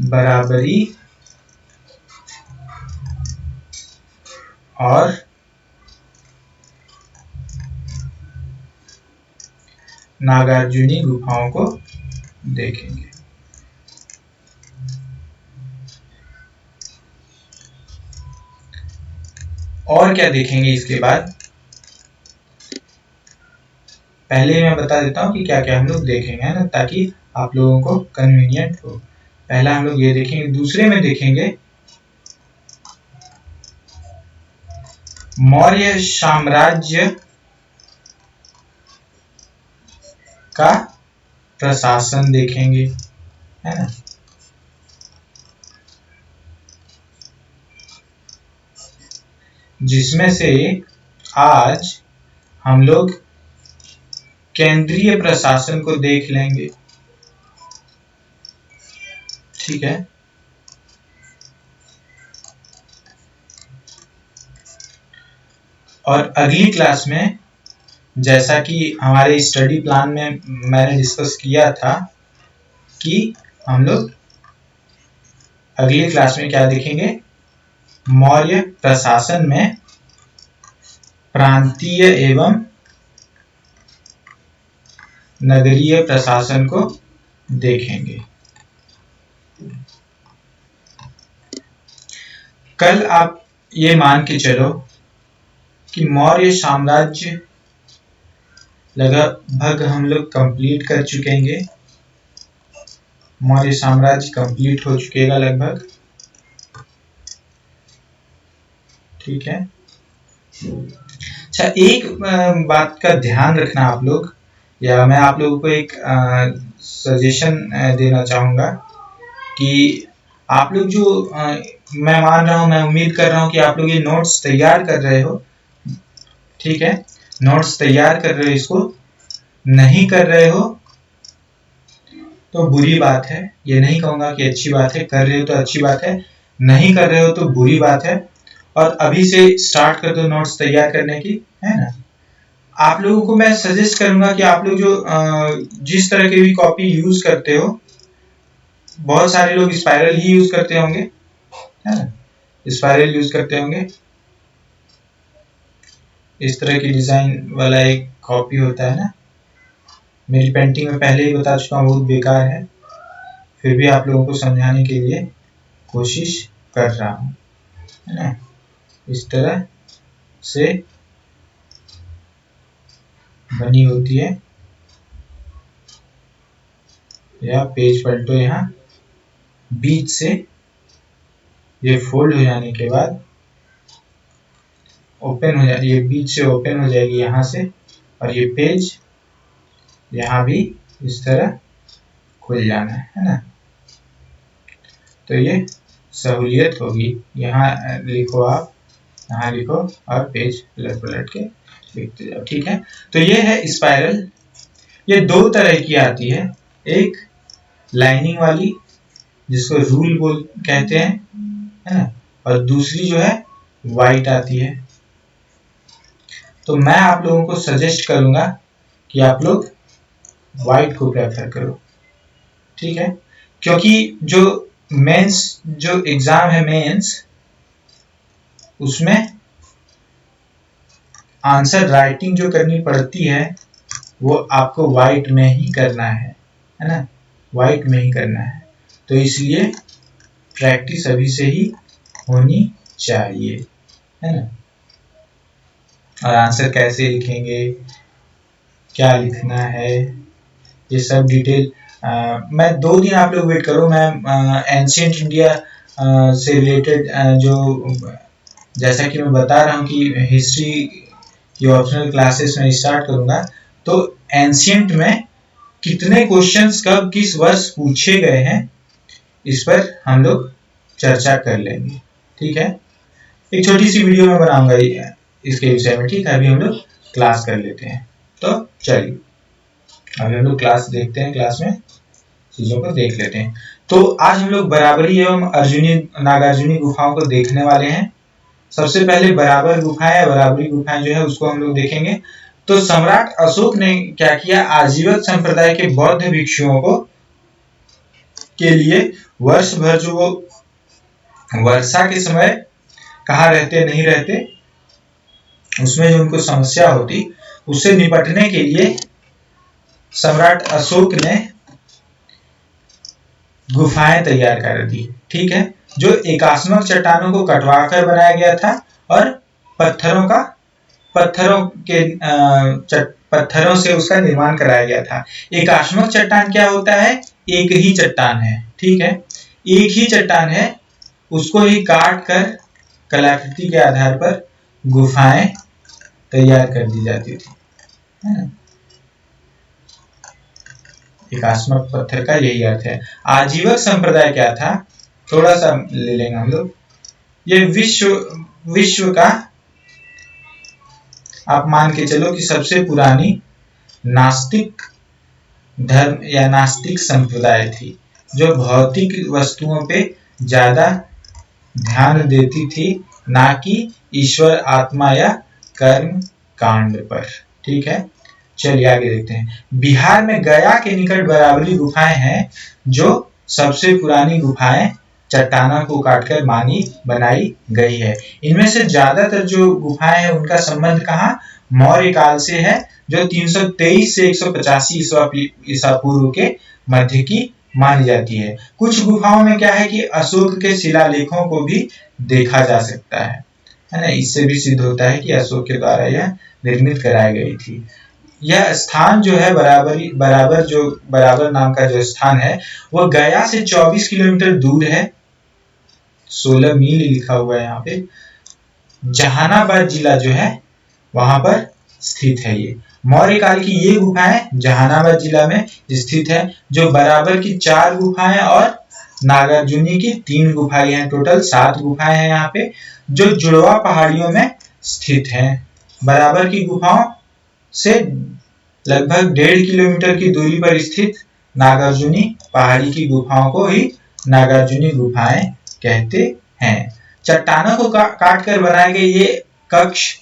बराबरी और नागार्जुनी गुफाओं को देखेंगे। और क्या देखेंगे इसके बाद, पहले मैं बता देता हूँ कि क्या क्या हम लोग देखेंगे, है ना, ताकि आप लोगों को कन्वीनियंट हो। पहला हम लोग ये देखेंगे, दूसरे में देखेंगे मौर्य साम्राज्य का प्रशासन देखेंगे, है ना। जिसमें से आज हम लोग केंद्रीय प्रशासन को देख लेंगे, ठीक है। और अगली क्लास में, जैसा कि हमारे स्टडी प्लान में मैंने डिस्कस किया था, कि हम लोग अगली क्लास में क्या देखेंगे, मौर्य प्रशासन में प्रांतीय एवं नगरीय प्रशासन को देखेंगे। कल आप ये मान के चलो कि मौर्य साम्राज्य लगभग हम लोग कंप्लीट कर चुकेंगे, मौर्य साम्राज्य कंप्लीट हो चुकेगा लगभग, ठीक है। अच्छा, एक बात का ध्यान रखना आप लोग, या मैं आप लोगों को एक सजेशन देना चाहूँगा कि आप लोग जो मैं मान रहा हूँ, मैं उम्मीद कर रहा हूँ कि आप लोग ये नोट्स तैयार कर रहे हो, ठीक है। नोट्स तैयार कर रहे हो, इसको नहीं कर रहे हो तो बुरी बात है, ये नहीं कहूँगा कि अच्छी बात है, कर रहे हो तो अच्छी बात है, नहीं कर रहे हो तो बुरी बात है। और अभी से स्टार्ट कर दो नोट्स तैयार करने की, है ना। आप लोगों को मैं सजेस्ट करूंगा कि आप लोग जो जिस तरह की भी कॉपी यूज करते हो, बहुत सारे लोग स्पाइरल ही यूज करते होंगे, है ना, स्पाइरल यूज करते होंगे। इस तरह की डिजाइन वाला एक कॉपी होता है ना, मेरी पेंटिंग में पहले ही बता चुका हूँ बहुत बेकार है, फिर भी आप लोगों को समझाने के लिए कोशिश कर रहा हूँ, है ना। इस तरह से बनी होती है, या पेज पलटो, यहाँ बीच से ये फोल्ड हो जाने के बाद ओपन हो जाती है, बीच से ओपन हो जाएगी यहाँ से, और ये पेज यहाँ भी इस तरह खुल जाना है ना। तो ये सहूलियत होगी, यहाँ लिखो आप, यहाँ लिखो और पेज पलट पलट के लिखते जाओ, ठीक है। तो ये है स्पाइरल, ये दो तरह की आती है, एक लाइनिंग वाली जिसको रूल बोल कहते हैं, है ना, और दूसरी जो है वाइट आती है। तो मैं आप लोगों को सजेस्ट करूंगा कि आप लोग वाइट को प्रेफर करो, ठीक है, क्योंकि जो मेंस जो एग्जाम है मेंस, उसमें आंसर राइटिंग जो करनी पड़ती है वो आपको वाइट में ही करना है ना, वाइट में ही करना है। तो इसलिए प्रैक्टिस अभी से ही होनी चाहिए, है ना। और आंसर कैसे लिखेंगे, क्या लिखना है, ये सब डिटेल मैं 2 दिन आप लोग वेट करो, मैं एंशिएंट इंडिया से रिलेटेड जो, जैसा कि मैं बता रहा हूँ कि हिस्ट्री की ऑप्शनल क्लासेस में स्टार्ट करूंगा, तो एंशिएंट में कितने क्वेश्चंस कब किस वर्ष पूछे गए हैं, इस पर हम लोग चर्चा कर लेंगे, ठीक है। एक छोटी सी वीडियो में बनाऊंगा इसके विषय में, ठीक है। अभी हम लोग क्लास कर लेते हैं, तो चलिए अभी हम लोग क्लास देखते हैं, क्लास में चीजों को देख लेते हैं। तो आज हम लोग बराबरी एवं अर्जुनी नागार्जुनी गुफाओं को देखने वाले हैं। सबसे पहले बराबरी गुफाएं जो है उसको हम लोग देखेंगे। तो सम्राट अशोक ने क्या किया, आजीवन संप्रदाय के बौद्ध भिक्षुओं को के लिए वर्ष भर जो वो वर्षा के समय कहाँ रहते नहीं रहते, उसमें जो उनको समस्या होती, उससे निपटने के लिए सम्राट अशोक ने गुफाएं तैयार कर दी। ठीक है, जो एकास्मक चट्टानों को कटवाकर बनाया गया था और पत्थरों से उसका निर्माण कराया गया था। एकास्मक चट्टान क्या होता है? एक ही चट्टान है। ठीक है, एक ही चट्टान है, उसको ही काट कर कलाकृति के आधार पर गुफाएं तैयार कर दी जाती थी, है ना। एकास्मक पत्थर का यही अर्थ है। आजीवक संप्रदाय क्या था, थोड़ा सा ले लेंगे हम लोग। ये विश्व का आप मान के चलो कि सबसे पुरानी नास्तिक धर्म या नास्तिक संप्रदाय थी, जो भौतिक वस्तुओं पे ज्यादा ध्यान देती थी, ना कि ईश्वर, आत्मा या कर्म कांड पर। ठीक है, चलिए आगे देखते हैं। बिहार में गया के निकट बराबरी गुफाएं हैं, जो सबसे पुरानी गुफाएं चट्टानों को काटकर बनाई गई है। इनमें से ज्यादातर जो गुफाएं हैं उनका संबंध कहाँ? मौर्य काल से है, जो 323 से 185 ईसा पूर्व के मध्य की मानी जाती है। कुछ गुफाओं में क्या है कि अशोक के शिलालेखों को भी देखा जा सकता है ना। इससे भी सिद्ध होता है कि अशोक के द्वारा यह निर्मित कराई गई थी। यह स्थान जो है बराबर नाम का जो स्थान है, वो गया से 24 किलोमीटर दूर है, 16 मील लिखा हुआ है यहाँ पे। जहानाबाद जिला जो है वहां पर स्थित है। ये मौर्य काल की ये गुफाएं जहानाबाद जिला में स्थित है, जो बराबर की 4 गुफाएं और नागार्जुनी की 3 गुफाएं हैं। टोटल 7 गुफाएं हैं यहाँ पे, जो जुड़वा पहाड़ियों में स्थित हैं। बराबर की गुफाओं से लगभग 1.5 किलोमीटर की दूरी पर स्थित नागार्जुनी पहाड़ी की गुफाओं को ही नागार्जुनी गुफाएं कहते हैं। चट्टानों को काट कर बनाए गए ये कक्ष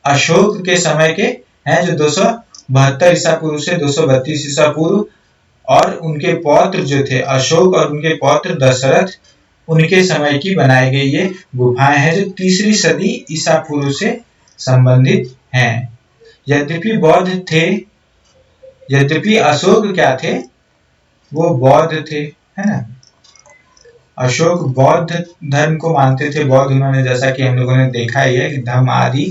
अशोक के समय के हैं, जो 272 ईसा पूर्व से 232 ईसा पूर्व, और उनके पौत्र जो थे अशोक और उनके पौत्र दशरथ, उनके समय की बनाई गई ये गुफाएं हैं, जो 3री सदी ईसा पूर्व से संबंधित हैं। यद्यपि अशोक क्या थे? वो बौद्ध थे, है ना। अशोक बौद्ध धर्म को मानते थे। बौद्ध उन्होंने, जैसा कि हम लोगों ने देखा ही है कि धम्म आदि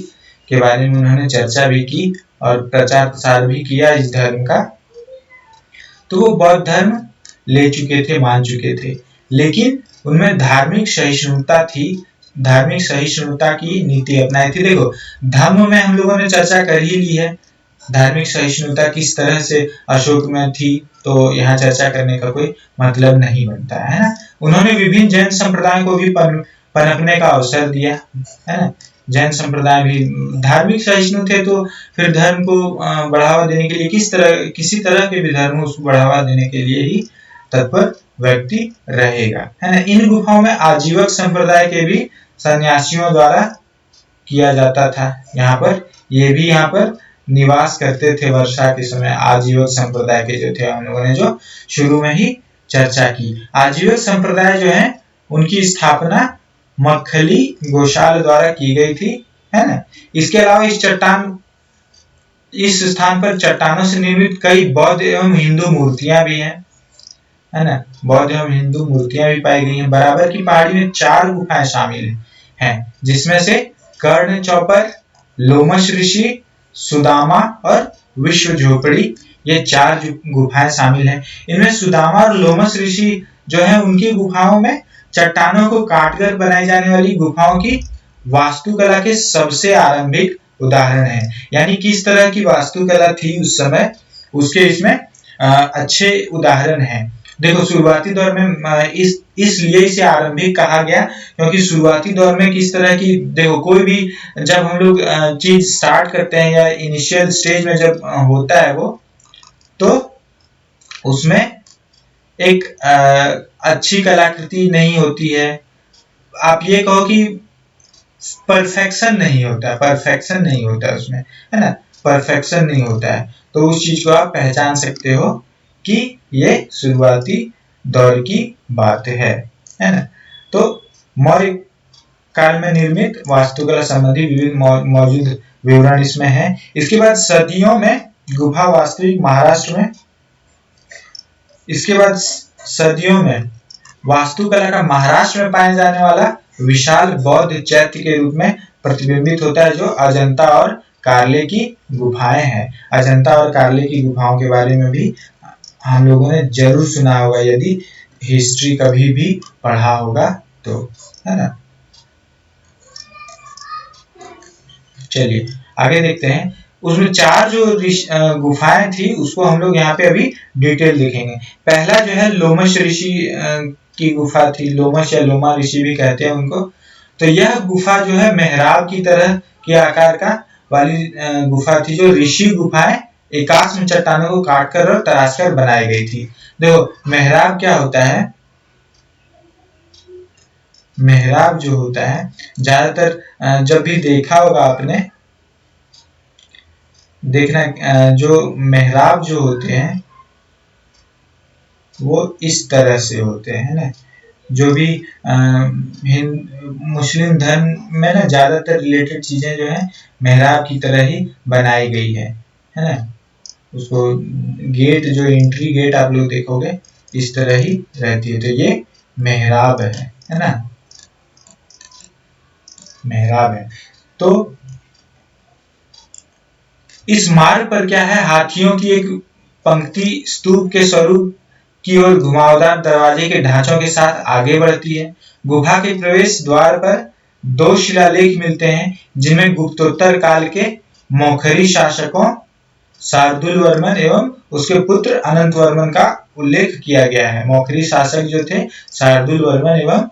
के बारे में उन्होंने चर्चा भी की और प्रचार प्रसार भी किया इस धर्म का। तो वो बौद्ध धर्म ले चुके थे, मान चुके थे, लेकिन उनमें धार्मिक सहिष्णुता थी, धार्मिक सहिष्णुता की नीति अपनाई थी। देखो, धम्म में हम लोगों ने चर्चा कर ही ली है, धार्मिक सहिष्णुता किस तरह से अशोक में थी, तो यहाँ चर्चा करने का कोई मतलब नहीं बनता है ना। उन्होंने विभिन्न जैन संप्रदायों को भी पनपने का अवसर दिया, है ना। जैन संप्रदाय भी धार्मिक सहिष्णु थे, तो फिर धर्म को बढ़ावा देने के लिए किसी तरह के भी धर्म उसको बढ़ावा देने के लिए ही तत्पर व्यक्ति रहेगा, है ना। इन गुफाओं में आजीवक संप्रदाय के भी सन्यासियों द्वारा किया जाता था। यहाँ पर निवास करते थे वर्षा के समय आजीवक संप्रदाय के जो थे, हम लोगों ने जो शुरू में ही चर्चा की। आजीवक संप्रदाय जो है उनकी स्थापना मक्खली गोशाल द्वारा की गई थी, है ना। इसके अलावा इस स्थान पर चट्टानों से निर्मित कई बौद्ध एवं हिंदू मूर्तियां भी हैं, है ना। बौद्ध एवं हिंदू मूर्तियां भी पाई गई हैं। बराबर की पहाड़ी में 4 गुफाएं शामिल हैं, जिसमें से कर्ण चौपर, लोमश ऋषि, सुदामा और विश्व झोपड़ी, ये 4 गुफाएं शामिल हैं। इनमें सुदामा और लोमश ऋषि जो है, उनकी गुफाओं में चट्टानों को काटकर बनाई जाने वाली गुफाओं की वास्तुकला के सबसे आरंभिक उदाहरण है। यानी किस तरह की वास्तुकला थी उस समय, उसके इसमें अच्छे उदाहरण हैं। देखो, शुरुआती दौर में इसलिए इसे आरंभिक कहा गया, क्योंकि शुरुआती दौर में किस तरह की, देखो कोई भी जब हम लोग चीज स्टार्ट करते हैं या इनिशियल स्टेज में जब होता है वो, तो उसमें एक अच्छी कलाकृति नहीं होती है। आप ये कहो कि परफेक्शन नहीं होता उसमें, है ना, परफेक्शन नहीं होता है। तो उस चीज को आप पहचान सकते हो कि ये शुरुआती दौर की बात है ना। तो मौर्य काल में निर्मित वास्तुकला संबंधी विभिन्न मौजूद विवरण इसमें है। इसके बाद सदियों में गुफा वास्तविक महाराष्ट्र में, इसके बाद सदियों में वास्तुकला का महाराष्ट्र में पाए जाने वाला विशाल बौद्ध चैत्य के रूप में प्रतिबिंबित होता है, जो अजंता और कार्ले की गुफाएं हैं। अजंता और कार्ले की गुफाओं के बारे में भी हम लोगों ने जरूर सुना होगा, यदि हिस्ट्री कभी भी पढ़ा होगा तो, है ना। चलिए आगे देखते हैं। उसमें 4 जो गुफाएं थी उसको हम लोग यहाँ पे अभी डिटेल देखेंगे। पहला जो है लोमश ऋषि की गुफा थी, लोमश या लोमा ऋषि भी कहते हैं उनको। तो यह गुफा जो है मेहराब की तरह के आकार का वाली गुफा थी, जो ऋषि गुफाएं एकास्म चट्टानों को काटकर और तराशकर बनाई गई थी। देखो मेहराब क्या होता है, मेहराब जो होता है ज्यादातर जब भी देखा होगा आपने, देखना जो मेहराब जो होते हैं वो इस तरह से होते हैं ना। जो भी मुस्लिम धर्म में ना ज्यादातर रिलेटेड चीजें जो है मेहराब की तरह ही बनाई गई है ना। उसको गेट जो एंट्री गेट आप लोग देखोगे इस तरह ही रहती है, तो ये मेहराब है ना, मेहराब है। तो इस मार्ग पर क्या है, हाथियों की एक पंक्ति स्तूप के स्वरूप की ओर घुमावदार दरवाजे के ढांचों के साथ आगे बढ़ती है। गुफा के प्रवेश द्वार पर 2 शिलालेख मिलते हैं, जिनमें गुप्तोत्तर काल के मौखरी शासकों शार्दुल वर्मन एवं उसके पुत्र अनंत वर्मन का उल्लेख किया गया है। मौखरी शासक जो थे शार्दुल वर्मन एवं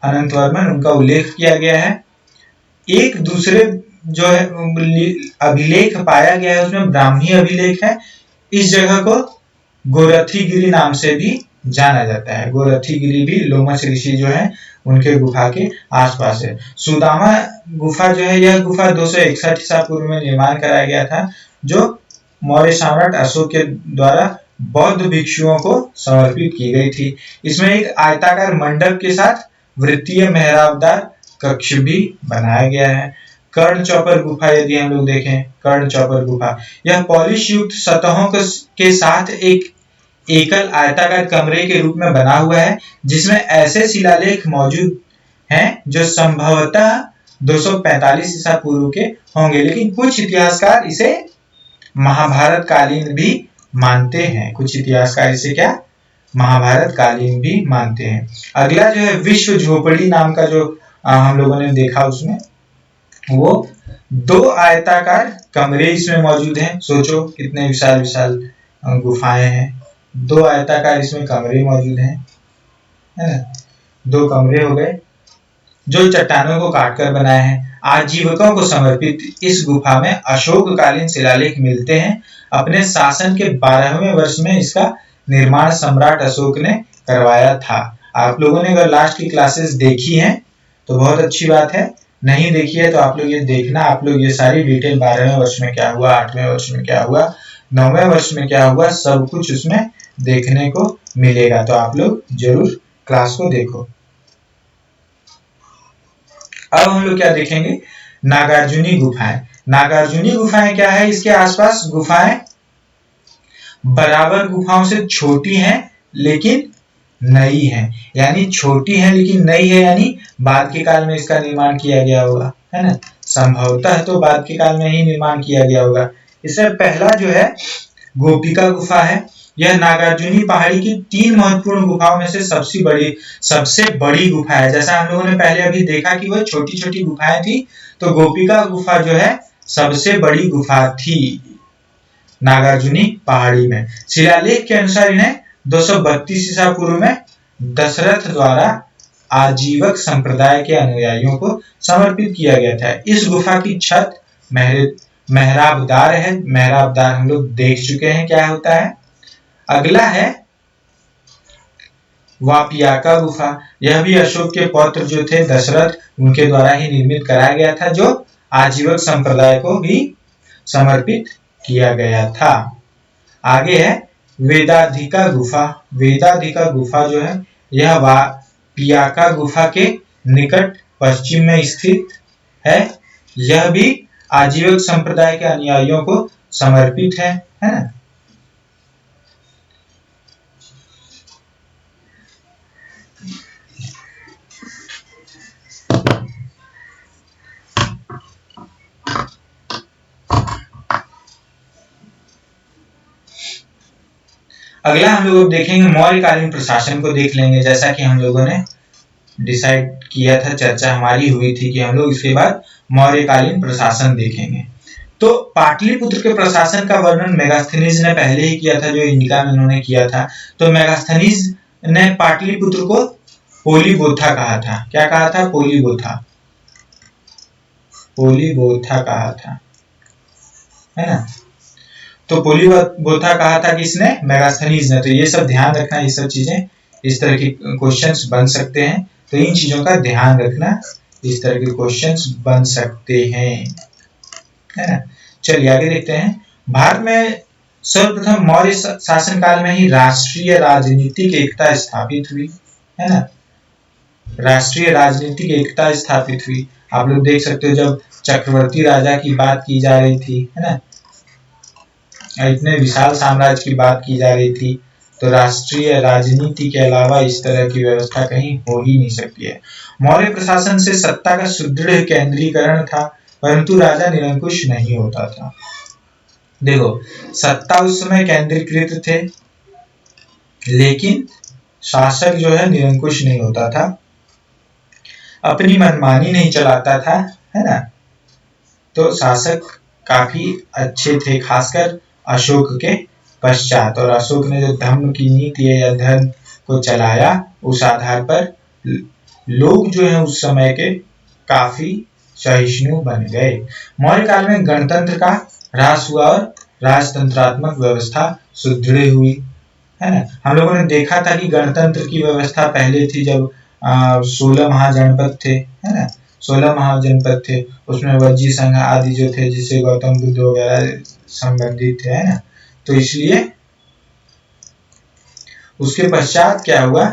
अनंत वर्मन, उनका उल्लेख किया गया है। एक दूसरे जो है अभिलेख पाया गया है उसमें ब्राह्मी अभिलेख है। इस जगह को गोरथीगिरी नाम से भी जाना जाता है। गोरथीगिरी भी लोमश ऋषि जो है उनके गुफा के आसपास है। सुदामा गुफा जो है, यह गुफा 261 ईसा पूर्व में निर्माण कराया गया था, जो मौर्य सम्राट अशोक के द्वारा बौद्ध भिक्षुओं को समर्पित की गई थी। इसमें एक आयताकार मंडप के साथ वृत्तीय मेहराबदार कक्ष भी बनाया गया है। कर्ण चौपर गुफा यदि हम लोग देखें, कर्ण चौपर गुफा, यह पॉलिश युक्त सतहों के साथ एक एकल आयताकार कमरे के रूप में बना हुआ है, जिसमें ऐसे शिलालेख मौजूद हैं जो संभवतः 245 ईसा पूर्व के होंगे, लेकिन कुछ इतिहासकार इसे महाभारत कालीन भी मानते हैं। कुछ इतिहासकार इसे क्या महाभारत कालीन भी मानते हैं। अगला जो है विश्व झोपड़ी नाम का जो हम लोगों ने देखा, उसमें वो 2 आयताकार कमरे इसमें मौजूद हैं। सोचो कितने विशाल विशाल गुफाएं हैं, 2 आयताकार इसमें कमरे मौजूद हैं, है ना। 2 कमरे हो गए जो चट्टानों को काटकर बनाए हैं। आजीविकों को समर्पित इस गुफा में अशोककालीन शिलालेख मिलते हैं। अपने शासन के 12वें वर्ष में इसका निर्माण सम्राट अशोक ने करवाया था। आप लोगों ने अगर लास्ट की क्लासेस देखी हैं तो बहुत अच्छी बात है, नहीं देखी है तो आप लोग ये देखना। आप लोग ये सारी डिटेल 12वें वर्ष में क्या हुआ, 8वें वर्ष में क्या हुआ, 9वें वर्ष में क्या हुआ, सब कुछ उसमें देखने को मिलेगा। तो आप लोग जरूर क्लास को देखो। अब हम लोग क्या देखेंगे, नागार्जुनी गुफाएं। नागार्जुनी गुफाएं क्या है, इसके आसपास गुफाएं बराबर गुफाओं से छोटी हैं लेकिन नई है, यानी छोटी है लेकिन नई है, यानी बाद के काल में इसका निर्माण किया गया होगा, है ना। संभवतः तो बाद के काल में ही निर्माण किया गया होगा। इसमें पहला जो है गोपिका गुफा है। यह नागार्जुनी पहाड़ी की 3 महत्वपूर्ण गुफाओं में से सबसे बड़ी गुफा है। जैसा हम लोगों ने पहले अभी देखा कि वह छोटी छोटी गुफाएं थी, तो गोपिका गुफा जो है सबसे बड़ी गुफा थी नागार्जुनी पहाड़ी में। शिलालेख के अनुसार इन्हें 232 ईसा पूर्व में दशरथ द्वारा आजीवक संप्रदाय के अनुयायियों को समर्पित किया गया था। इस गुफा की छत मेहराबदार है। मेहराबदार हम लोग देख चुके हैं क्या होता है। अगला है वापियाका गुफा। यह भी अशोक के पौत्र जो थे दशरथ, उनके द्वारा ही निर्मित कराया गया था, जो आजीवक संप्रदाय को भी समर्पित किया गया था। आगे है वेदाधिका गुफा। वेदाधिका गुफा जो है यह पियाका गुफा के निकट पश्चिम में स्थित है। यह भी आजीवक संप्रदाय के अनुयायियों को समर्पित है ना। अगला हम लोग देखेंगे मौर्यकालीन प्रशासन को देख लेंगे। जैसा कि हम लोगों ने डिसाइड किया था, चर्चा हमारी हुई थी कि हम लोग इसके बाद मौर्यकालीन प्रशासन देखेंगे। तो पाटलिपुत्र के प्रशासन का वर्णन मेगास्थनीज ने पहले ही किया था, जो इंडिका में उन्होंने किया था। तो मेगास्थनीज ने पाटलिपुत्र को पोलीबोथा कहा था। क्या कहा था? पोलीबोथा, पोलीबोथा कहा था, है ना। तो पोलीबोथा कहा था किसने? मेगास्थनीज ने। तो ये सब ध्यान रखना, ये सब चीजें इस तरह के क्वेश्चंस बन सकते हैं। तो इन चीजों का ध्यान रखना, इस तरह के क्वेश्चंस बन सकते हैं, है ना। चलिए आगे देखते हैं। भारत में सर्वप्रथम मौर्य शासनकाल में ही राष्ट्रीय राजनीतिक एकता स्थापित हुई, है ना। राष्ट्रीय राजनीतिक एकता स्थापित हुई। आप लोग देख सकते हो जब चक्रवर्ती राजा की बात की जा रही थी, है ना, इतने विशाल साम्राज्य की बात की जा रही थी, तो राष्ट्रीय राजनीति के अलावा इस तरह की व्यवस्था कहीं हो ही नहीं सकती है। मौर्य प्रशासन से सत्ता का सुदृढ़ केंद्रीकरण था, परंतु राजा निरंकुश नहीं होता था। देखो, सत्ता उस समय केंद्रीकृत थे, लेकिन शासक जो है निरंकुश नहीं होता था, अपनी मनमानी नहीं चलाता था, है ना। तो शासक काफी अच्छे थे, खासकर अशोक के पश्चात। और अशोक ने जो धर्म की नीति है या धर्म को चलाया, उस आधार पर लोग जो है उस समय के काफी सहिष्णु बन गए। मौर्य काल में गणतंत्र का ह्रास हुआ और राजतंत्रात्मक व्यवस्था सुदृढ़ हुई, है ना। हम लोगों ने देखा था कि गणतंत्र की व्यवस्था पहले थी जब 16 महाजनपद थे, है ना, 16 महाजनपद थे। उसमें वज्जी संघ आदि जो थे, जिससे गौतम बुद्ध वगैरह संबंधित थे, है ना। तो इसलिए उसके पश्चात क्या हुआ?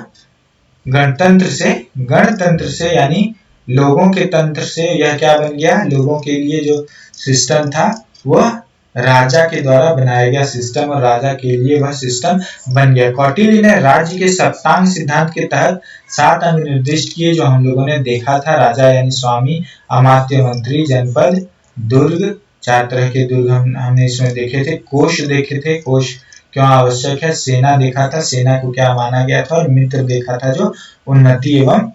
गणतंत्र से यानी लोगों के तंत्र से यह क्या बन गया? लोगों के लिए जो सिस्टम था वह राजा के द्वारा बनाया गया सिस्टम, और राजा के लिए वह सिस्टम बन गया। कौटिल्य ने राज्य के सप्तांग सिद्धांत के तहत 7 अंग निर्दिष्ट किए, जो हम लोगों ने देखा था। राजा यानी स्वामी, अमात्य, मंत्री, जनपद, दुर्ग, 4 तरह के दुर्ग हमने इसमें देखे थे। कोष देखे थे, कोष क्यों आवश्यक है। सेना देखा था, सेना को क्या माना गया था। और मित्र देखा था, जो उन्नति एवं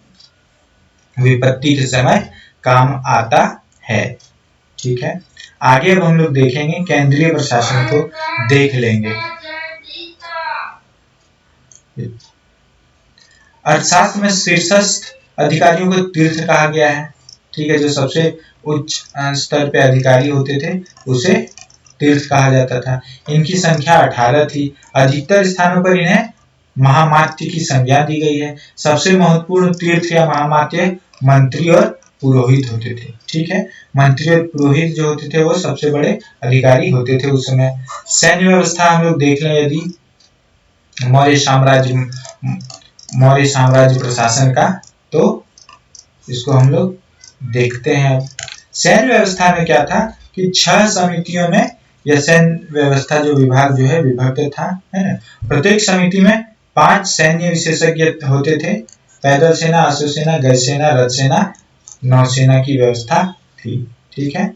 विपत्ति के समय काम आता है। ठीक है, आगे अब हम लोग देखेंगे केंद्रीय प्रशासन को देख लेंगे। अर्थशास्त्र में शीर्षस्थ अधिकारियों को तीर्थ कहा गया है। ठीक है, जो सबसे उच्च स्तर पे अधिकारी होते थे उसे तीर्थ कहा जाता था। इनकी संख्या 18 थी। अधिकतर स्थानों पर इन्हें महामात्य की संज्ञा दी गई है। सबसे महत्वपूर्ण तीर्थ या महामात्य मंत्री और पुरोहित होते थे। ठीक है, मंत्री और पुरोहित जो होते थे वो सबसे बड़े अधिकारी होते थे उस समय। सैन्य व्यवस्था हम लोग देख लें, यदि मौर्य साम्राज्य प्रशासन का, तो इसको हम लोग देखते हैं। सैन्य व्यवस्था में क्या था कि 6 समितियों में यह सैन्य व्यवस्था जो विभाग जो है विभक्त था, है ना। प्रत्येक समिति में 5 सैन्य विशेषज्ञ होते थे। पैदल सेना, अश्वसेना, गजसेना, रथ सेना, नौसेना की व्यवस्था थी। ठीक है,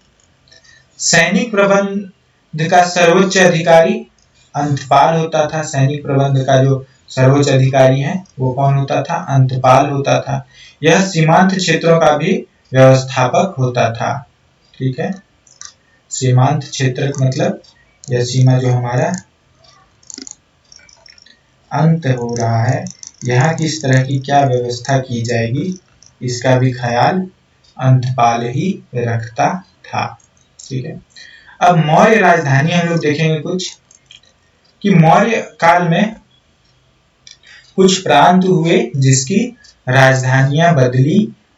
सैनिक प्रबंध का सर्वोच्च अधिकारी अंतपाल होता था। सैनिक प्रबंध का जो सर्वोच्च अधिकारी है वो कौन होता था? अंतपाल होता था। यह सीमांत क्षेत्रों का भी व्यवस्थापक होता था। ठीक है, सीमांत क्षेत्र मतलब यह सीमा जो हमारा अंत हो रहा है, यहाँ किस तरह की क्या व्यवस्था की जाएगी, इसका भी ख्याल अंतपाल ही रखता था। ठीक है, अब मौर्य राजधानी हम लोग देखेंगे कुछ, कि मौर्य काल में कुछ प्रांत हुए जिसकी राजधानियां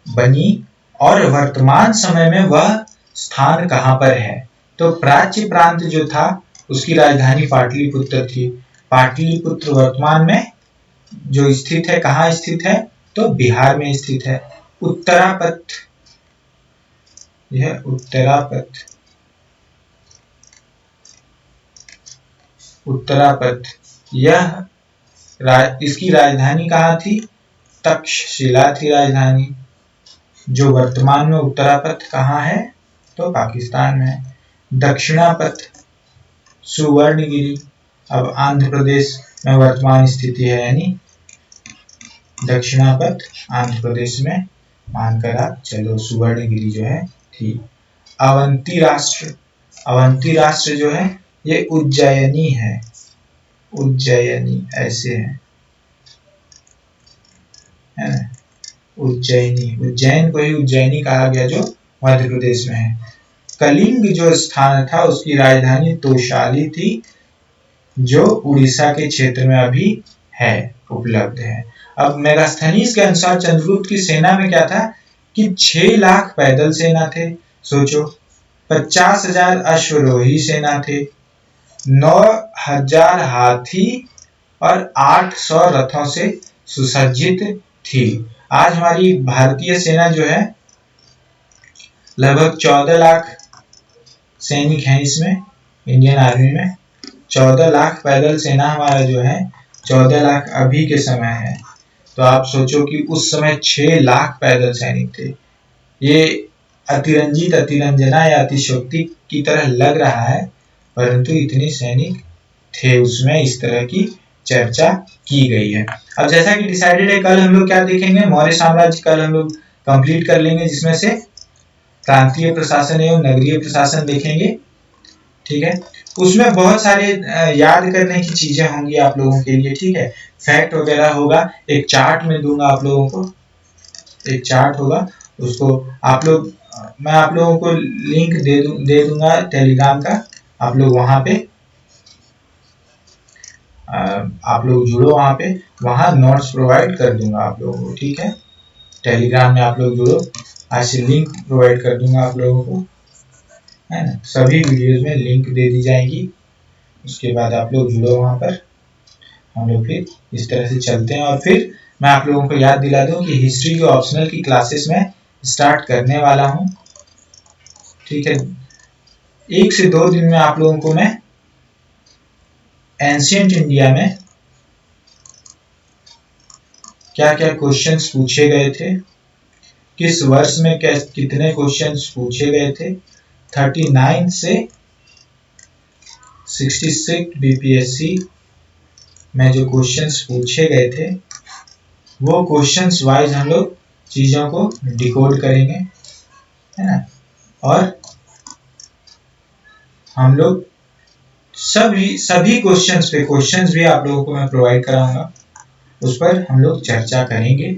बनी और वर्तमान समय में वह स्थान कहां पर है। तो प्राच्य प्रांत जो था उसकी राजधानी पाटलिपुत्र थी। पाटलिपुत्र वर्तमान में जो स्थित है, कहाँ स्थित है, तो बिहार में स्थित है। उत्तरापथ, यह उत्तरापथ, उत्तरापथ यह इसकी राजधानी कहाँ थी, तक्षशिला थी राजधानी, जो वर्तमान में उत्तरापथ कहाँ है, तो पाकिस्तान में है। दक्षिणापथ सुवर्णगिरी, अब आंध्र प्रदेश में वर्तमान स्थिति है, यानी दक्षिणापथ आंध्र प्रदेश में मानकर आप चलो, सुवर्णगिरी जो है थी। अवंती राष्ट्र, अवंती राष्ट्र जो है ये उज्जैनी है, उज्जैनी ऐसे है ना, उज्जैनी, उज्जैन को ही उज्जैनी कहा गया जो मध्य प्रदेश में है। कलिंग जो स्थान था उसकी राजधानी तोशाली थी, जो उड़ीसा के क्षेत्र में अभी है, उपलब्ध है। अब मेगास्थनीज के अनुसार चंद्रगुप्त की सेना में क्या था कि 6 लाख पैदल सेना थे, सोचो, 50,000 अश्वरोही सेना थे, 9,000 हाथी और 800 रथों से सुसज्जित थी। आज हमारी भारतीय सेना जो है लगभग 14 लाख सैनिक हैं इसमें, इंडियन आर्मी में 14 लाख पैदल सेना हमारा जो है 14 लाख अभी के समय है। तो आप सोचो कि उस समय 6 लाख पैदल सैनिक थे। ये अतिरंजित, अतिरंजना या अतिशयोक्ति की तरह लग रहा है, परंतु इतने सैनिक थे उसमें, इस तरह की चर्चा की गई है। अब जैसा कि डिसाइडेड है, कल हम लोग क्या देखेंगे, मौर्य साम्राज्य कल हम लोग कंप्लीट कर लेंगे, जिसमें से प्रांतीय प्रशासन एवं नगरीय प्रशासन देखेंगे, ठीक है। उसमें बहुत सारे याद करने की चीजें होंगी आप लोगों के लिए, ठीक है। फैक्ट वगैरह होगा, एक चार्ट में दूंगा आप लोगों को, एक चार्ट होगा, उसको आप लोग, मैं आप लोगों को लिंक दे दूंगा टेलीग्राम का, आप लोग वहां पे आप लोग जुड़ो, वहां नोट्स प्रोवाइड कर दूंगा आप लोगों को, ठीक है। टेलीग्राम में आप लोग जुड़ो, आज से लिंक प्रोवाइड कर दूंगा आप लोगों को, है ना, सभी वीडियोस में लिंक दे दी जाएगी। उसके बाद आप लोग जुड़ो वहां पर, हम लोग फिर इस तरह से चलते हैं। और फिर मैं आप लोगों को याद दिला दूं कि हिस्ट्री के ऑप्शनल की क्लासेस में स्टार्ट करने वाला हूं, ठीक है। 1 से 2 दिन में आप लोगों को मैं एंशिएंट इंडिया में क्या क्या क्वेश्चंस पूछे गए थे, किस वर्ष में कितने क्वेश्चंस पूछे गए थे, 39 से 66 बीपीएससी में जो क्वेश्चंस पूछे गए थे, वो क्वेश्चंस वाइज हम लोग चीजों को डिकोड करेंगे, है ना। और हम लोग सभी क्वेश्चंस भी आप लोगों को मैं प्रोवाइड कराऊंगा, उस पर हम लोग चर्चा करेंगे,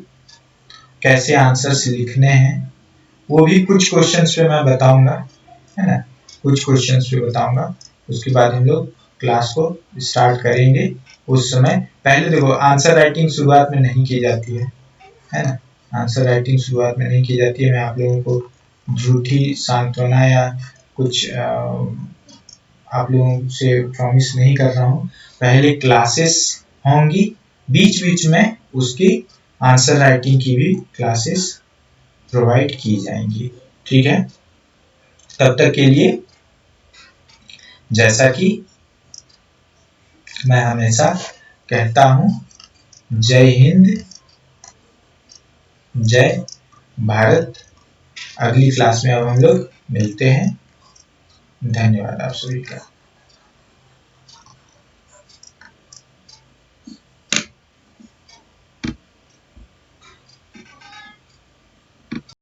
कैसे आंसर्स लिखने हैं, वो भी कुछ क्वेश्चंस पे मैं बताऊंगा, है ना, कुछ क्वेश्चंस पे बताऊंगा। उसके बाद हम लोग क्लास को स्टार्ट करेंगे। उस समय पहले देखो, आंसर राइटिंग शुरुआत में नहीं की जाती है ना, आंसर राइटिंग शुरुआत में नहीं की जाती है। मैं आप लोगों को झूठी सांत्वना या कुछ आप लोगों से प्रॉमिस नहीं कर रहा हूँ। पहले क्लासेस होंगी, बीच बीच में उसकी आंसर राइटिंग की भी क्लासेस प्रोवाइड की जाएंगी, ठीक है। तब तक के लिए, जैसा कि मैं हमेशा कहता हूं, जय हिंद, जय भारत। अगली क्लास में अब हम लोग मिलते हैं। धन्यवाद आप सभी का।